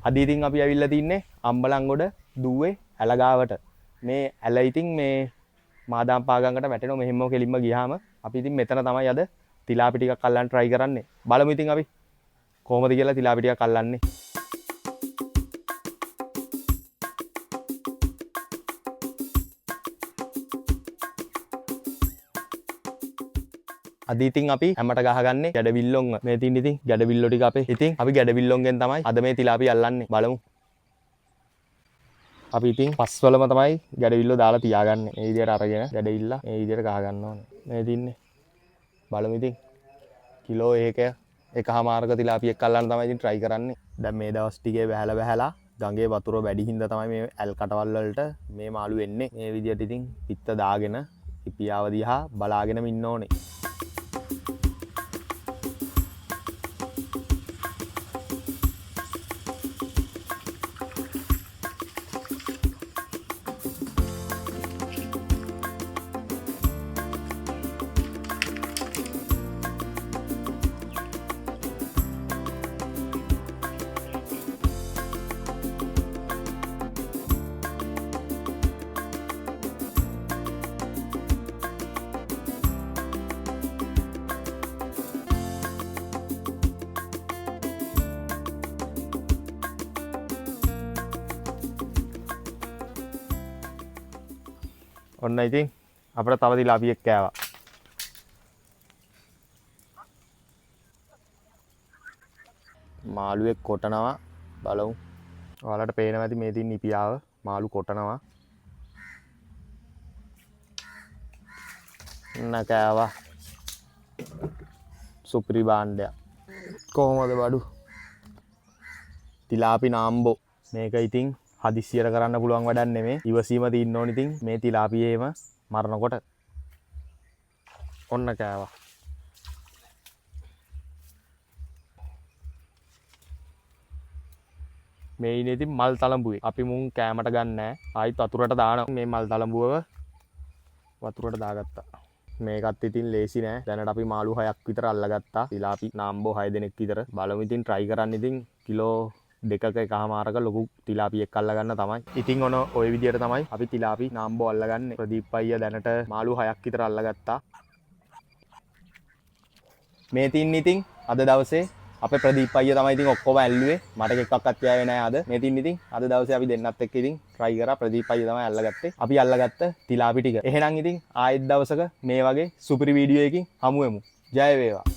අද ඉතින් අපි ඇවිල්ලා තින්නේ අම්බලන්ගොඩ දුවේ ඇල ගාවට. මේ ඇල ඉතින් මේ මාදාම් පාගඟට වැටෙනවා. මෙහෙම කෙලින්ම ගියාම අපි ඉතින් මෙතන තමයි අද තිලාපි ටිකක් අල්ලන්න try කරන්නේ. බලමු ඉතින් අපි කොහොමද කියලා තිලාපි ටිකක් අල්ලන්නේ. අද ඉතින් අපි හැමට ගහගන්නේ ගැඩවිල්ලොන්. මේ තින් ඉතින් ගැඩවිල්ලෝ ටික අපේ. ඉතින් අපි ගැඩවිල්ලොන්ගෙන් තමයි අද මේ තිලාපි අල්ලන්නේ. බලමු. අපි ඉතින් පස්වලම තමයි ගැඩවිල්ලෝ දාලා තියාගන්නේ. මේ විදියට අරගෙන ගැඩවිල්ල මේ විදියට ගහ ගන්න ඕනේ. මේ තින්නේ. බලමු ඉතින් කිලෝ එකමාරක තිලාපියක් අල්ලන්න තමයි ඉතින් try කරන්නේ. දැන් මේ දවස් ටිකේ වැහැලා ගඟේ වතුර වැඩි හින්දා තමයි මේ ඇල් කටවල් වලට මේ මාළු එන්නේ. මේ විදියට ඉතින් පිත්ත දාගෙන පියාව දිහා බලාගෙනම ඉන්න ඕනේ. ඔන්න ඉතින් අපිට තව තිලාපියක් කෑවා. මාළුවෙක් කොටනවා බලමු. ඔයාලට පේනවා ඇති මේ තින් නිපියාව මාළු කොටනවා. කෑවා. සුපිරි භාණ්ඩයක්. කොහොමද බඩු? තිලාපි නාම්බෝ. මේක ඉතින් හදිස්සියට කරන්න පුළුවන් වැඩක් නෙමෙයි. ඉවසීම තියෙන්න ඕනේ. ඉතින් මේ තිලාපියේම මරනකොට ඔන්න කෑවා. මේ ඉන්නේ ඉතින් මල් තලඹුවේ. අපි මුන් කෑමට ගන්නෑ. ආයිත් වතුරට දානවා. මේ මල් තලඹුවව වතුරට දාගත්තා. මේකත් ඉතින් ලේසි නෑ. දැනට අපි මාළු 6ක් විතර අල්ලගත්තා. තිලාපි නාම්බෝ 6 දෙනෙක් විතර. බලමු ඉතින් try කරන්න. ඉතින් කිලෝ දෙකක එකමාරක ලොකු තිලාපියක් අල්ලගන්න තමයි. ඉතින් ඔය විදියට තමයි අපි තිලාපි නාම්බෝ අල්ලගන්නේ. ප්‍රදීප් අයියා දැනට මාළු 6ක් විතර අල්ලගත්තා. මේ තින් ඉතින් අද දවසේ අපේ ප්‍රදීප් අයියා තමයි ඉතින් ඔක්කොම ඇල්ලුවේ. මට එකක්වත් යාවේ නෑ අද. මේ තින් ඉතින් අද දවසේ අපි දෙන්නත් එක්ක ඉතින් try කරා. ප්‍රදීප් අයියා තමයි අල්ලගත්තේ. අපි අල්ලගත්ත තිලාපි ටික. එහෙනම් ඉතින් ආයෙත් දවසක මේ වගේ සුපිරි වීඩියෝ එකකින් හමු වෙමු. ජය වේවා.